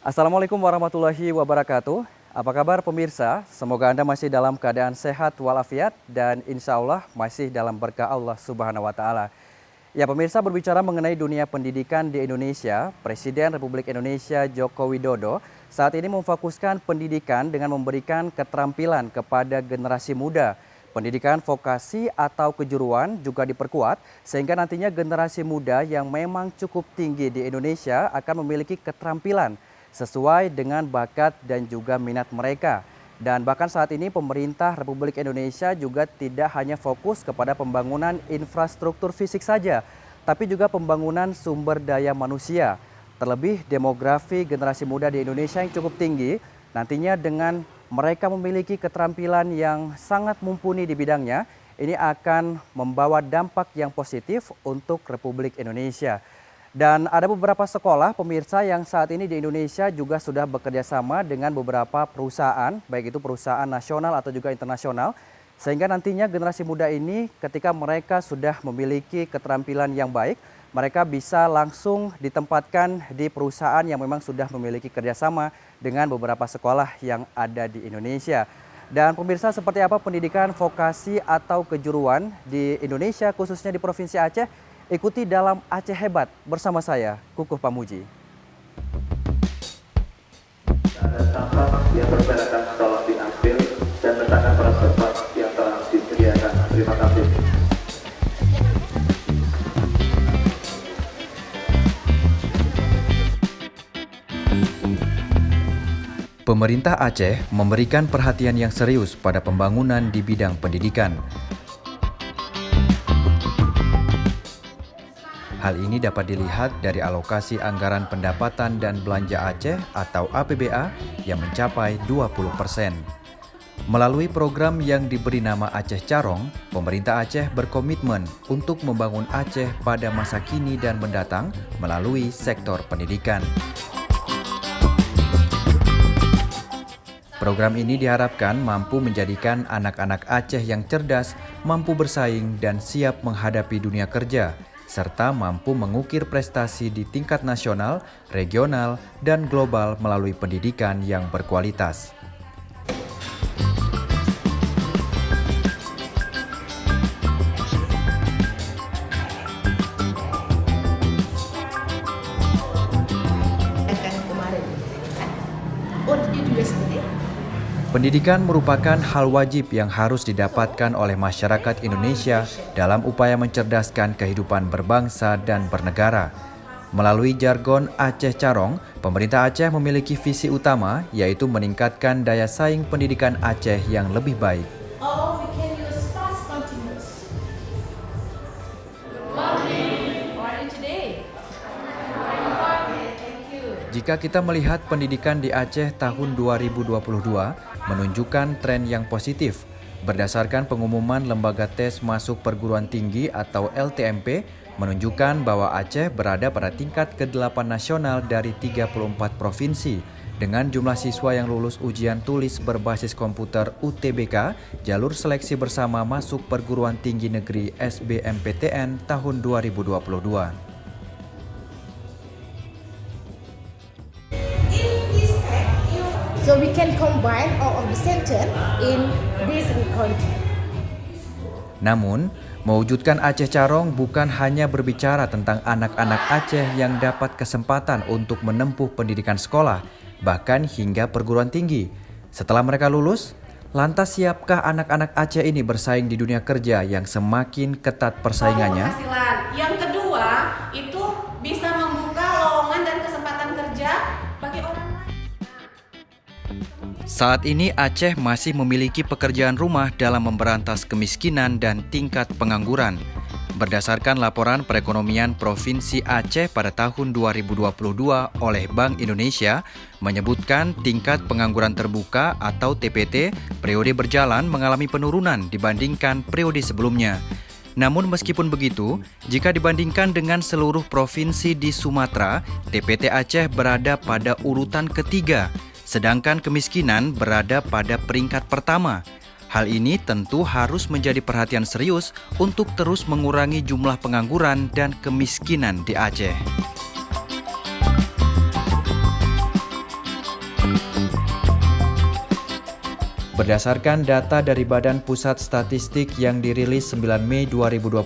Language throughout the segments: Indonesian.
Assalamualaikum warahmatullahi wabarakatuh. Apa kabar pemirsa? Semoga Anda masih dalam keadaan sehat walafiat dan insya Allah masih dalam berkah Allah Subhanahu wa Ta'ala. Ya pemirsa, berbicara mengenai dunia pendidikan di Indonesia, Presiden Republik Indonesia Joko Widodo saat ini memfokuskan pendidikan dengan memberikan keterampilan kepada generasi muda. Pendidikan vokasi atau kejuruan juga diperkuat sehingga nantinya generasi muda yang memang cukup tinggi di Indonesia akan memiliki keterampilan sesuai dengan bakat dan juga minat mereka. Dan bahkan saat ini pemerintah Republik Indonesia juga tidak hanya fokus kepada pembangunan infrastruktur fisik saja, tapi juga pembangunan sumber daya manusia. Terlebih demografi generasi muda di Indonesia yang cukup tinggi, nantinya dengan mereka memiliki keterampilan yang sangat mumpuni di bidangnya, ini akan membawa dampak yang positif untuk Republik Indonesia. Dan ada beberapa sekolah pemirsa yang saat ini di Indonesia juga sudah bekerja sama dengan beberapa perusahaan, baik itu perusahaan nasional atau juga internasional, sehingga nantinya generasi muda ini ketika mereka sudah memiliki keterampilan yang baik, mereka bisa langsung ditempatkan di perusahaan yang memang sudah memiliki kerjasama dengan beberapa sekolah yang ada di Indonesia. Dan pemirsa, seperti apa pendidikan vokasi atau kejuruan di Indonesia, khususnya di Provinsi Aceh? Ikuti dalam Aceh Hebat bersama saya, Kukuh Pamuji. Ada sampah yang berserakan tolong diambil dan letakkan pada tempat yang telah disediakan. Terima kasih. Pemerintah Aceh memberikan perhatian yang serius pada pembangunan di bidang pendidikan. Hal ini dapat dilihat dari alokasi anggaran pendapatan dan belanja Aceh atau APBA yang mencapai 20%. Melalui program yang diberi nama Aceh Carong, pemerintah Aceh berkomitmen untuk membangun Aceh pada masa kini dan mendatang melalui sektor pendidikan. Program ini diharapkan mampu menjadikan anak-anak Aceh yang cerdas, mampu bersaing dan siap menghadapi dunia kerja, serta mampu mengukir prestasi di tingkat nasional, regional, dan global melalui pendidikan yang berkualitas. Pendidikan merupakan hal wajib yang harus didapatkan oleh masyarakat Indonesia dalam upaya mencerdaskan kehidupan berbangsa dan bernegara. Melalui jargon Aceh Carong, pemerintah Aceh memiliki visi utama yaitu meningkatkan daya saing pendidikan Aceh yang lebih baik. Jika kita melihat pendidikan di Aceh tahun 2022 menunjukkan tren yang positif. Berdasarkan pengumuman Lembaga Tes Masuk Perguruan Tinggi atau LTMP, menunjukkan bahwa Aceh berada pada tingkat ke-8 nasional dari 34 provinsi dengan jumlah siswa yang lulus ujian tulis berbasis komputer UTBK, jalur seleksi bersama masuk perguruan tinggi negeri SBMPTN tahun 2022. So we can combine all of the sentence in this content. Namun, mewujudkan Aceh Carong bukan hanya berbicara tentang anak-anak Aceh yang dapat kesempatan untuk menempuh pendidikan sekolah, bahkan hingga perguruan tinggi. Setelah mereka lulus, lantas siapkah anak-anak Aceh ini bersaing di dunia kerja yang semakin ketat persaingannya? Yang kedua, itu bisa membuka lowongan dan kesempatan kerja bagi orang lain. Saat ini Aceh masih memiliki pekerjaan rumah dalam memberantas kemiskinan dan tingkat pengangguran. Berdasarkan laporan perekonomian Provinsi Aceh pada tahun 2022 oleh Bank Indonesia, menyebutkan tingkat pengangguran terbuka atau TPT periode berjalan mengalami penurunan dibandingkan periode sebelumnya. Namun meskipun begitu, jika dibandingkan dengan seluruh provinsi di Sumatera, TPT Aceh berada pada urutan ketiga, sedangkan kemiskinan berada pada peringkat pertama. Hal ini tentu harus menjadi perhatian serius untuk terus mengurangi jumlah pengangguran dan kemiskinan di Aceh. Berdasarkan data dari Badan Pusat Statistik yang dirilis 9 Mei 2022,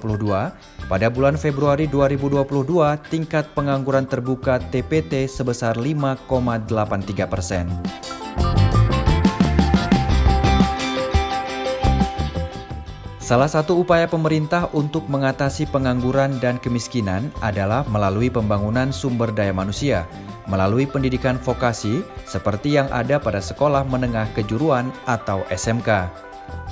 pada bulan Februari 2022 tingkat pengangguran terbuka TPT sebesar 5,83%. Salah satu upaya pemerintah untuk mengatasi pengangguran dan kemiskinan adalah melalui pembangunan sumber daya manusia, melalui pendidikan vokasi seperti yang ada pada sekolah menengah kejuruan atau SMK.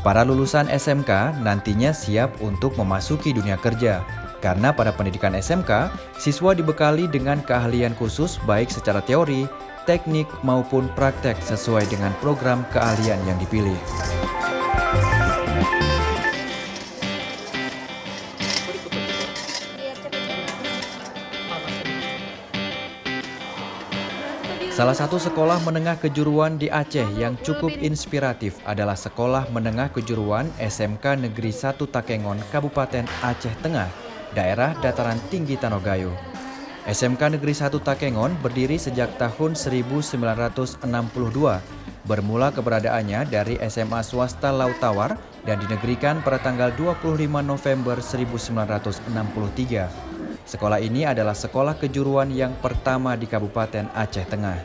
Para lulusan SMK nantinya siap untuk memasuki dunia kerja, karena pada pendidikan SMK, siswa dibekali dengan keahlian khusus baik secara teori, teknik maupun praktek sesuai dengan program keahlian yang dipilih. Salah satu sekolah menengah kejuruan di Aceh yang cukup inspiratif adalah Sekolah Menengah Kejuruan SMK Negeri 1 Takengon, Kabupaten Aceh Tengah, daerah dataran tinggi Tanogayo. SMK Negeri 1 Takengon berdiri sejak tahun 1962, bermula keberadaannya dari SMA swasta Laut Tawar dan dinegerikan pada tanggal 25 November 1963. Sekolah ini adalah sekolah kejuruan yang pertama di Kabupaten Aceh Tengah.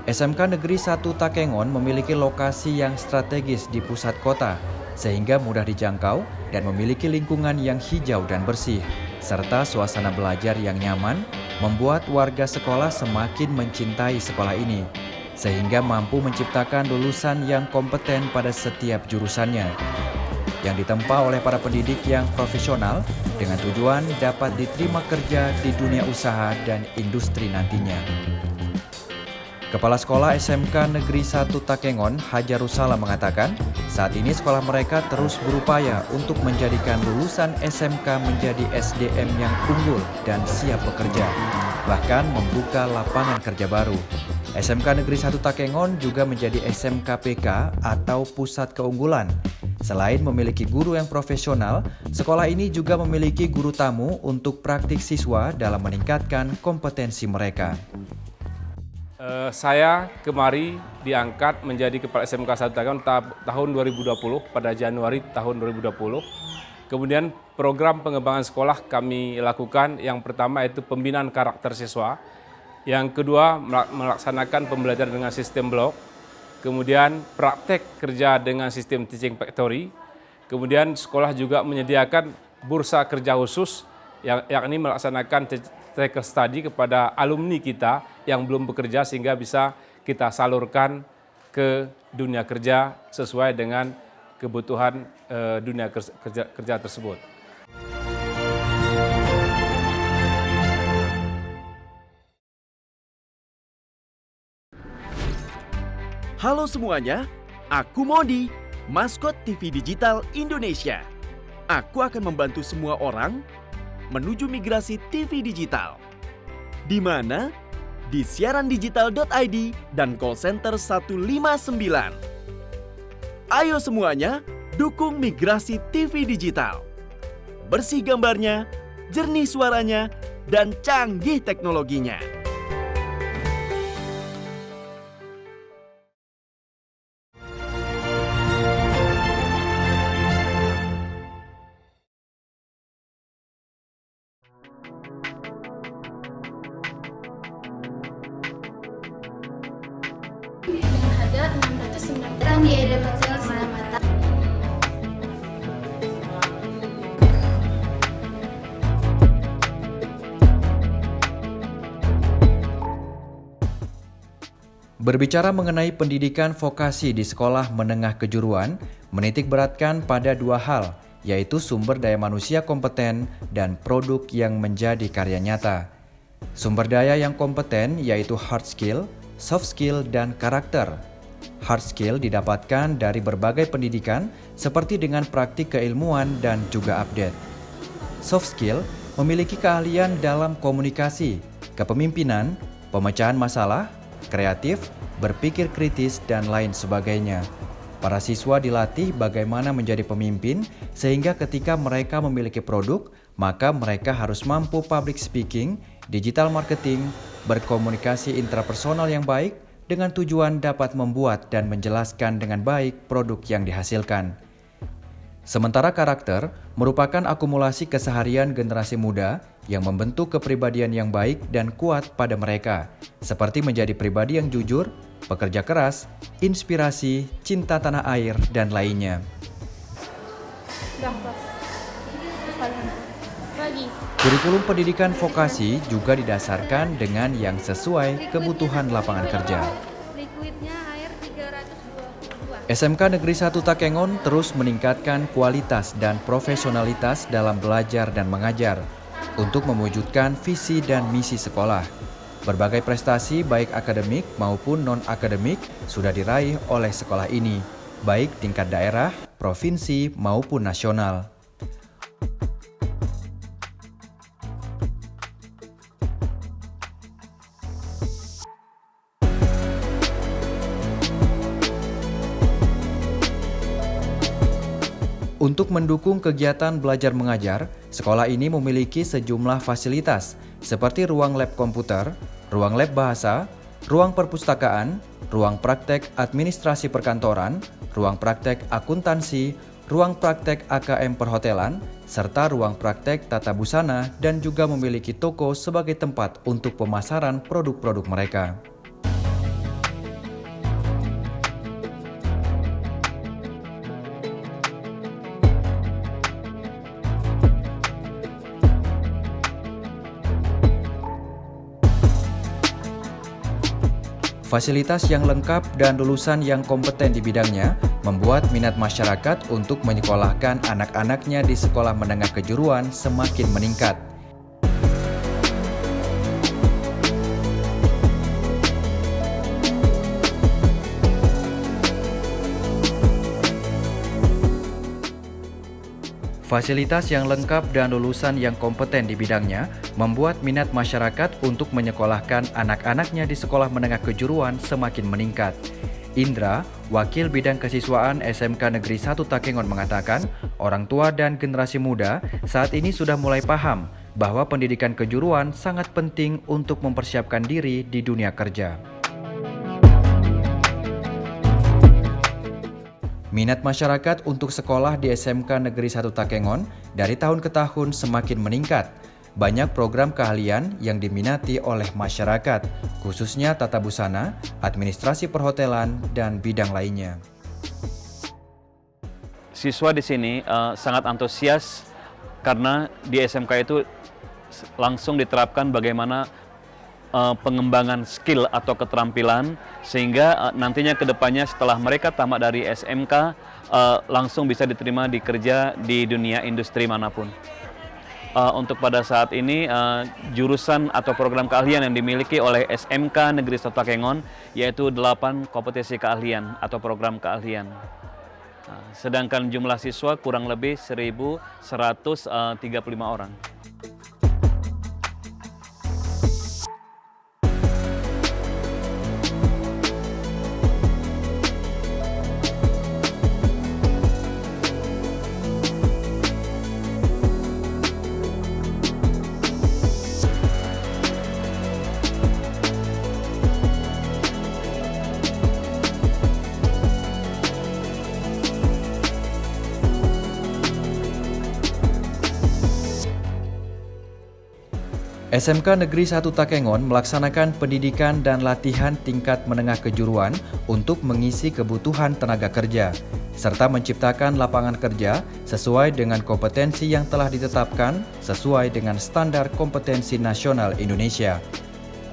SMK Negeri 1 Takengon memiliki lokasi yang strategis di pusat kota, sehingga mudah dijangkau dan memiliki lingkungan yang hijau dan bersih, serta suasana belajar yang nyaman, membuat warga sekolah semakin mencintai sekolah ini, sehingga mampu menciptakan lulusan yang kompeten pada setiap jurusannya, yang ditempa oleh para pendidik yang profesional dengan tujuan dapat diterima kerja di dunia usaha dan industri nantinya. Kepala Sekolah SMK Negeri 1 Takengon, Hajarusala mengatakan, saat ini sekolah mereka terus berupaya untuk menjadikan lulusan SMK menjadi SDM yang unggul dan siap bekerja, bahkan membuka lapangan kerja baru. SMK Negeri 1 Takengon juga menjadi SMK PK atau Pusat Keunggulan. Selain memiliki guru yang profesional, sekolah ini juga memiliki guru tamu untuk praktik siswa dalam meningkatkan kompetensi mereka. Saya kemari diangkat menjadi Kepala SMK 1 Takengon tahun 2020 pada Januari tahun 2020. Kemudian program pengembangan sekolah kami lakukan, yang pertama yaitu pembinaan karakter siswa, yang kedua melaksanakan pembelajaran dengan sistem blok, kemudian praktek kerja dengan sistem teaching factory, kemudian sekolah juga menyediakan bursa kerja khusus, yakni melaksanakan tracker study kepada alumni kita yang belum bekerja sehingga bisa kita salurkan ke dunia kerja sesuai dengan kebutuhan dunia kerja tersebut. Halo semuanya, aku Modi, maskot TV Digital Indonesia. Aku akan membantu semua orang menuju migrasi TV digital. Di mana? Di siarandigital.id dan call center 159. Ayo semuanya, dukung migrasi TV digital. Bersih gambarnya, jernih suaranya, dan canggih teknologinya. Harga 690 di Edepatel Sinamata. Berbicara mengenai pendidikan vokasi di sekolah menengah kejuruan, menitik beratkan pada dua hal, yaitu sumber daya manusia kompeten dan produk yang menjadi karya nyata. Sumber daya yang kompeten yaitu hard skill, soft skill, dan karakter. Hard skill didapatkan dari berbagai pendidikan seperti dengan praktik keilmuan dan juga update. Soft skill memiliki keahlian dalam komunikasi, kepemimpinan, pemecahan masalah, kreatif, berpikir kritis, dan lain sebagainya. Para siswa dilatih bagaimana menjadi pemimpin sehingga ketika mereka memiliki produk, maka mereka harus mampu public speaking, digital marketing, berkomunikasi intrapersonal yang baik, dengan tujuan dapat membuat dan menjelaskan dengan baik produk yang dihasilkan. Sementara karakter merupakan akumulasi keseharian generasi muda yang membentuk kepribadian yang baik dan kuat pada mereka, seperti menjadi pribadi yang jujur, pekerja keras, inspirasi, cinta tanah air, dan lainnya. Kurikulum pendidikan vokasi juga didasarkan dengan yang sesuai kebutuhan lapangan kerja. SMK Negeri 1 Takengon terus meningkatkan kualitas dan profesionalitas dalam belajar dan mengajar untuk mewujudkan visi dan misi sekolah. Berbagai prestasi baik akademik maupun non-akademik sudah diraih oleh sekolah ini, baik tingkat daerah, provinsi maupun nasional. Untuk mendukung kegiatan belajar mengajar, sekolah ini memiliki sejumlah fasilitas seperti ruang lab komputer, ruang lab bahasa, ruang perpustakaan, ruang praktek administrasi perkantoran, ruang praktek akuntansi, ruang praktek AKM perhotelan, serta ruang praktek tata busana dan juga memiliki toko sebagai tempat untuk pemasaran produk-produk mereka. Fasilitas yang lengkap dan lulusan yang kompeten di bidangnya membuat minat masyarakat untuk menyekolahkan anak-anaknya di sekolah menengah kejuruan semakin meningkat. Fasilitas yang lengkap dan lulusan yang kompeten di bidangnya membuat minat masyarakat untuk menyekolahkan anak-anaknya di sekolah menengah kejuruan semakin meningkat. Indra, Wakil Bidang Kesiswaan SMK Negeri 1 Takengon mengatakan, orang tua dan generasi muda saat ini sudah mulai paham bahwa pendidikan kejuruan sangat penting untuk mempersiapkan diri di dunia kerja. Minat masyarakat untuk sekolah di SMK Negeri 1 Takengon dari tahun ke tahun semakin meningkat. Banyak program keahlian yang diminati oleh masyarakat, khususnya tata busana, administrasi perhotelan, dan bidang lainnya. Siswa di sini sangat antusias karena di SMK itu langsung diterapkan bagaimana pengembangan skill atau keterampilan sehingga nantinya ke depannya setelah mereka tamat dari SMK langsung bisa diterima di kerja di dunia industri manapun. Untuk pada saat ini jurusan atau program keahlian yang dimiliki oleh SMK Negeri 1 Takengon yaitu 8 kompetensi keahlian atau program keahlian. Sedangkan jumlah siswa kurang lebih 1.135 orang. SMK Negeri 1 Takengon melaksanakan pendidikan dan latihan tingkat menengah kejuruan untuk mengisi kebutuhan tenaga kerja, serta menciptakan lapangan kerja sesuai dengan kompetensi yang telah ditetapkan sesuai dengan standar kompetensi nasional Indonesia.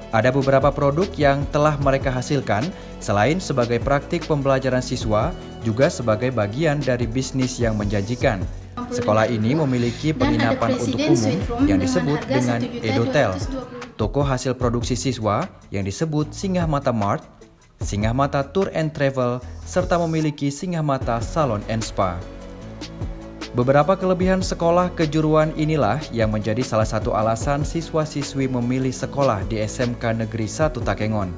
Ada beberapa produk yang telah mereka hasilkan selain sebagai praktik pembelajaran siswa, juga sebagai bagian dari bisnis yang menjanjikan. Sekolah ini memiliki penginapan untuk umum yang disebut dengan Edotel, toko hasil produksi siswa yang disebut Singgah Mata Mart, Singgah Mata Tour and Travel, serta memiliki Singgah Mata Salon and Spa. Beberapa kelebihan sekolah kejuruan inilah yang menjadi salah satu alasan siswa-siswi memilih sekolah di SMK Negeri 1 Takengon.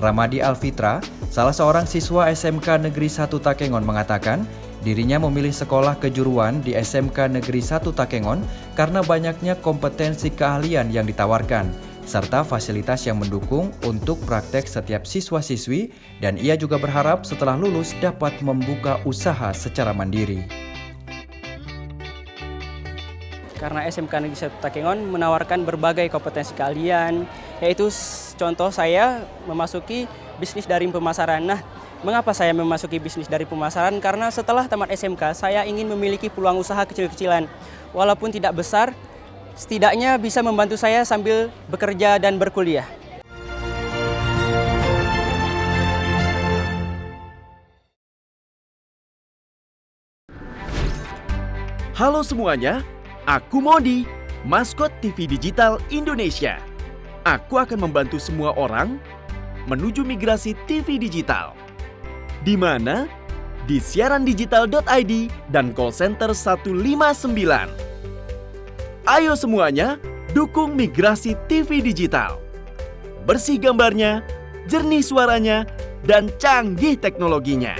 Ramadi Alfitra, salah seorang siswa SMK Negeri 1 Takengon mengatakan, dirinya memilih sekolah kejuruan di SMK Negeri 1 Takengon karena banyaknya kompetensi keahlian yang ditawarkan, serta fasilitas yang mendukung untuk praktek setiap siswa-siswi, dan ia juga berharap setelah lulus dapat membuka usaha secara mandiri. Karena SMK Negeri 1 Takengon menawarkan berbagai kompetensi keahlian, yaitu contoh saya memasuki bisnis daring pemasaran. Nah, mengapa saya memasuki bisnis daring pemasaran? Karena setelah tamat SMK, saya ingin memiliki peluang usaha kecil-kecilan. Walaupun tidak besar, setidaknya bisa membantu saya sambil bekerja dan berkuliah. Halo semuanya, aku Modi, maskot TV Digital Indonesia. Aku akan membantu semua orang menuju migrasi TV digital. Di mana? Di siarandigital.id dan call center 159. Ayo semuanya, dukung migrasi TV digital. Bersih gambarnya, jernih suaranya, dan canggih teknologinya.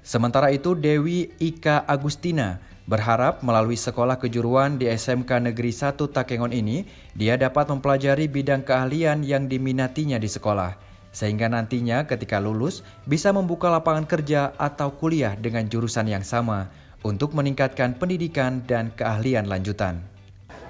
Sementara itu, Dewi Ika Agustina berharap melalui sekolah kejuruan di SMK Negeri 1 Takengon ini, dia dapat mempelajari bidang keahlian yang diminatinya di sekolah, sehingga nantinya ketika lulus bisa membuka lapangan kerja atau kuliah dengan jurusan yang sama untuk meningkatkan pendidikan dan keahlian lanjutan.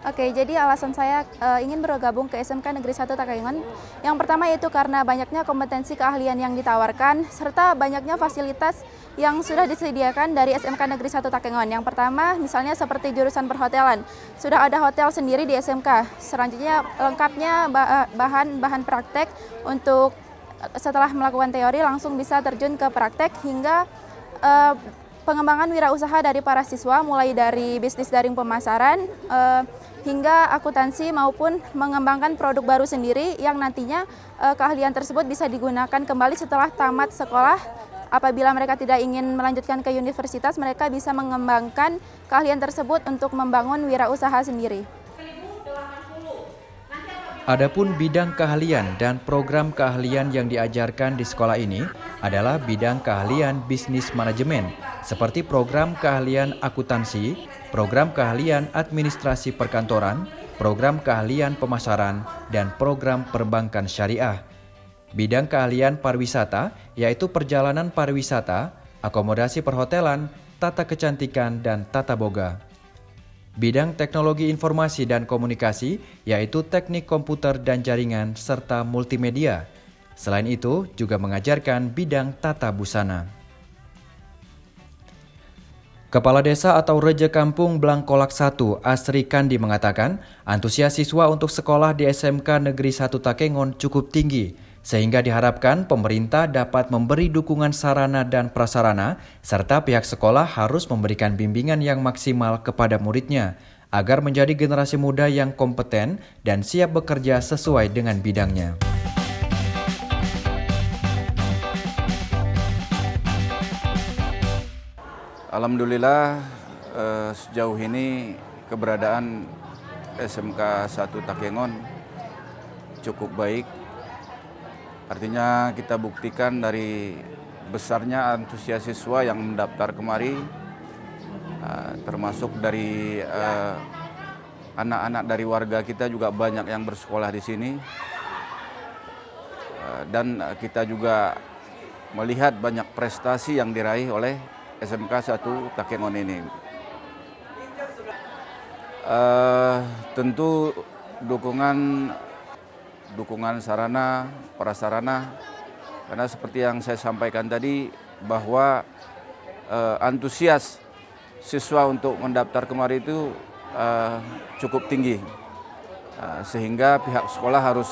Oke, jadi alasan saya ingin bergabung ke SMK Negeri 1 Takengon. Yang pertama yaitu karena banyaknya kompetensi keahlian yang ditawarkan, serta banyaknya fasilitas yang sudah disediakan dari SMK Negeri 1 Takengon. Yang pertama, misalnya seperti jurusan perhotelan. Sudah ada hotel sendiri di SMK. Selanjutnya, lengkapnya bahan praktek untuk setelah melakukan teori langsung bisa terjun ke praktek hingga pengembangan wirausaha dari para siswa, mulai dari bisnis daring pemasaran hingga akuntansi maupun mengembangkan produk baru sendiri yang nantinya keahlian tersebut bisa digunakan kembali setelah tamat sekolah. Apabila mereka tidak ingin melanjutkan ke universitas, mereka bisa mengembangkan keahlian tersebut untuk membangun wirausaha sendiri. Adapun bidang keahlian dan program keahlian yang diajarkan di sekolah ini adalah bidang keahlian bisnis manajemen, seperti program keahlian akuntansi, program keahlian administrasi perkantoran, program keahlian pemasaran, dan program perbankan syariah. Bidang keahlian pariwisata, yaitu perjalanan pariwisata, akomodasi perhotelan, tata kecantikan, dan tata boga. Bidang teknologi informasi dan komunikasi, yaitu teknik komputer dan jaringan, serta multimedia. Selain itu, juga mengajarkan bidang tata busana. Kepala Desa atau Reja Kampung Blangkolak 1, Asri Kandi mengatakan, antusias siswa untuk sekolah di SMK Negeri 1 Takengon cukup tinggi, sehingga diharapkan pemerintah dapat memberi dukungan sarana dan prasarana, serta pihak sekolah harus memberikan bimbingan yang maksimal kepada muridnya, agar menjadi generasi muda yang kompeten dan siap bekerja sesuai dengan bidangnya. Alhamdulillah sejauh ini keberadaan SMK 1 Takengon cukup baik. Artinya kita buktikan dari besarnya antusias siswa yang mendaftar kemari, termasuk dari anak-anak dari warga kita juga banyak yang bersekolah di sini. Dan kita juga melihat banyak prestasi yang diraih oleh SMK 1 Takengon ini. Tentu dukungan sarana, prasarana, karena seperti yang saya sampaikan tadi bahwa antusias siswa untuk mendaftar kemari itu cukup tinggi, sehingga pihak sekolah harus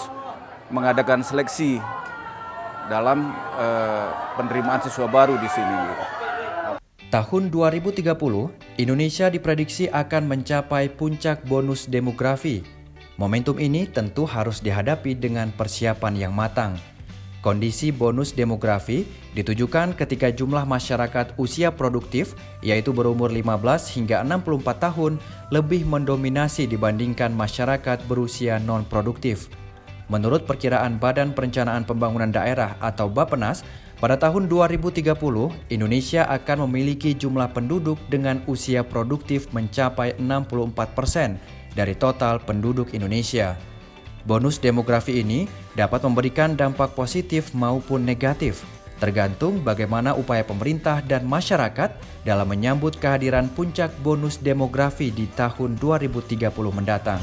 mengadakan seleksi dalam penerimaan siswa baru di sini. Tahun 2030, Indonesia diprediksi akan mencapai puncak bonus demografi. Momentum ini tentu harus dihadapi dengan persiapan yang matang. Kondisi bonus demografi ditujukan ketika jumlah masyarakat usia produktif, yaitu berumur 15 hingga 64 tahun, lebih mendominasi dibandingkan masyarakat berusia non-produktif. Menurut perkiraan Badan Perencanaan Pembangunan Daerah atau Bappenas, pada tahun 2030, Indonesia akan memiliki jumlah penduduk dengan usia produktif mencapai 64% dari total penduduk Indonesia. Bonus demografi ini dapat memberikan dampak positif maupun negatif, tergantung bagaimana upaya pemerintah dan masyarakat dalam menyambut kehadiran puncak bonus demografi di tahun 2030 mendatang.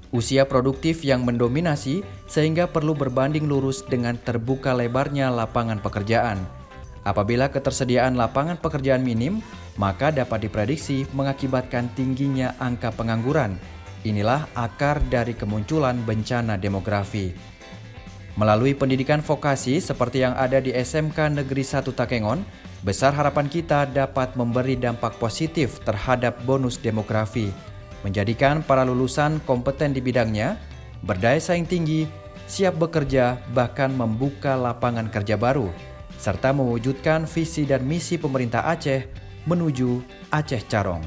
Usia produktif yang mendominasi sehingga perlu berbanding lurus dengan terbuka lebarnya lapangan pekerjaan. Apabila ketersediaan lapangan pekerjaan minim, maka dapat diprediksi mengakibatkan tingginya angka pengangguran. Inilah akar dari kemunculan bencana demografi. Melalui pendidikan vokasi seperti yang ada di SMK Negeri 1 Takengon, besar harapan kita dapat memberi dampak positif terhadap bonus demografi, menjadikan para lulusan kompeten di bidangnya, berdaya saing tinggi, siap bekerja, bahkan membuka lapangan kerja baru, serta mewujudkan visi dan misi pemerintah Aceh menuju Aceh Carong.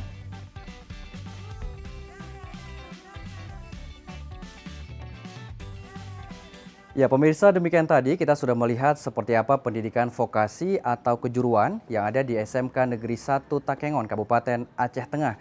Ya pemirsa, demikian tadi kita sudah melihat seperti apa pendidikan vokasi atau kejuruan yang ada di SMK Negeri 1 Takengon, Kabupaten Aceh Tengah.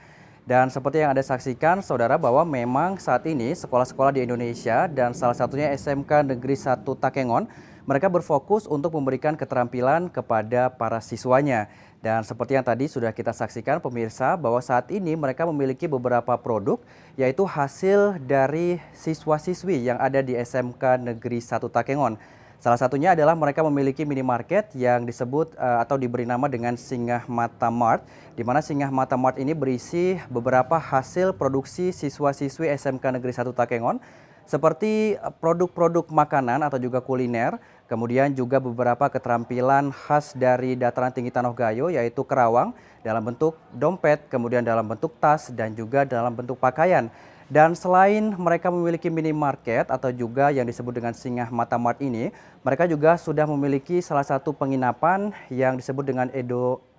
Dan seperti yang Anda saksikan, saudara, bahwa memang saat ini sekolah-sekolah di Indonesia dan salah satunya SMK Negeri 1 Takengon, mereka berfokus untuk memberikan keterampilan kepada para siswanya. Dan seperti yang tadi sudah kita saksikan pemirsa, bahwa saat ini mereka memiliki beberapa produk, yaitu hasil dari siswa-siswi yang ada di SMK Negeri 1 Takengon. Salah satunya adalah mereka memiliki minimarket yang disebut atau diberi nama dengan Singgah Mata Mart, di mana Singgah Mata Mart ini berisi beberapa hasil produksi siswa-siswi SMK Negeri 1 Takengon, seperti produk-produk makanan atau juga kuliner, kemudian juga beberapa keterampilan khas dari dataran tinggi Tanoh Gayo, yaitu kerawang dalam bentuk dompet, kemudian dalam bentuk tas, dan juga dalam bentuk pakaian. Dan selain mereka memiliki minimarket atau juga yang disebut dengan Singgah Mata Mart ini, mereka juga sudah memiliki salah satu penginapan yang disebut dengan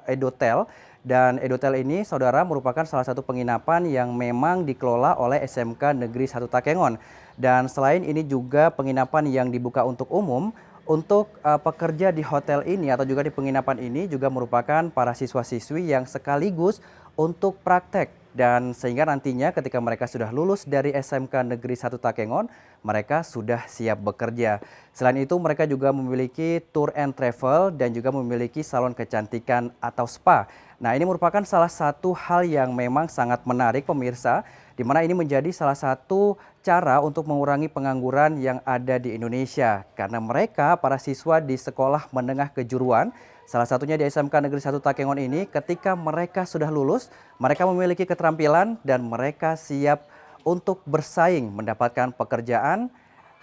Edotel. Dan Edotel ini, saudara, merupakan salah satu penginapan yang memang dikelola oleh SMK Negeri 1 Takengon. Dan selain ini juga penginapan yang dibuka untuk umum, untuk pekerja di hotel ini atau juga di penginapan ini juga merupakan para siswa-siswi yang sekaligus untuk praktek. Dan sehingga nantinya ketika mereka sudah lulus dari SMK Negeri 1 Takengon, mereka sudah siap bekerja. Selain itu mereka juga memiliki tour and travel dan juga memiliki salon kecantikan atau spa. Nah, ini merupakan salah satu hal yang memang sangat menarik pemirsa, di mana ini menjadi salah satu cara untuk mengurangi pengangguran yang ada di Indonesia. Karena mereka, para siswa di sekolah menengah kejuruan, salah satunya di SMK Negeri 1 Takengon ini, ketika mereka sudah lulus, mereka memiliki keterampilan dan mereka siap untuk bersaing mendapatkan pekerjaan,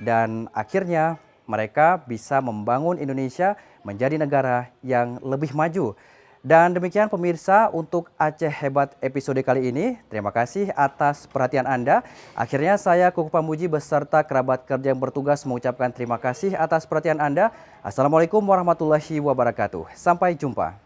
dan akhirnya mereka bisa membangun Indonesia menjadi negara yang lebih maju. Dan demikian pemirsa untuk Aceh Hebat episode kali ini. Terima kasih atas perhatian Anda. Akhirnya saya Kuku Pamuji beserta kerabat kerja yang bertugas mengucapkan terima kasih atas perhatian Anda. Assalamualaikum warahmatullahi wabarakatuh. Sampai jumpa.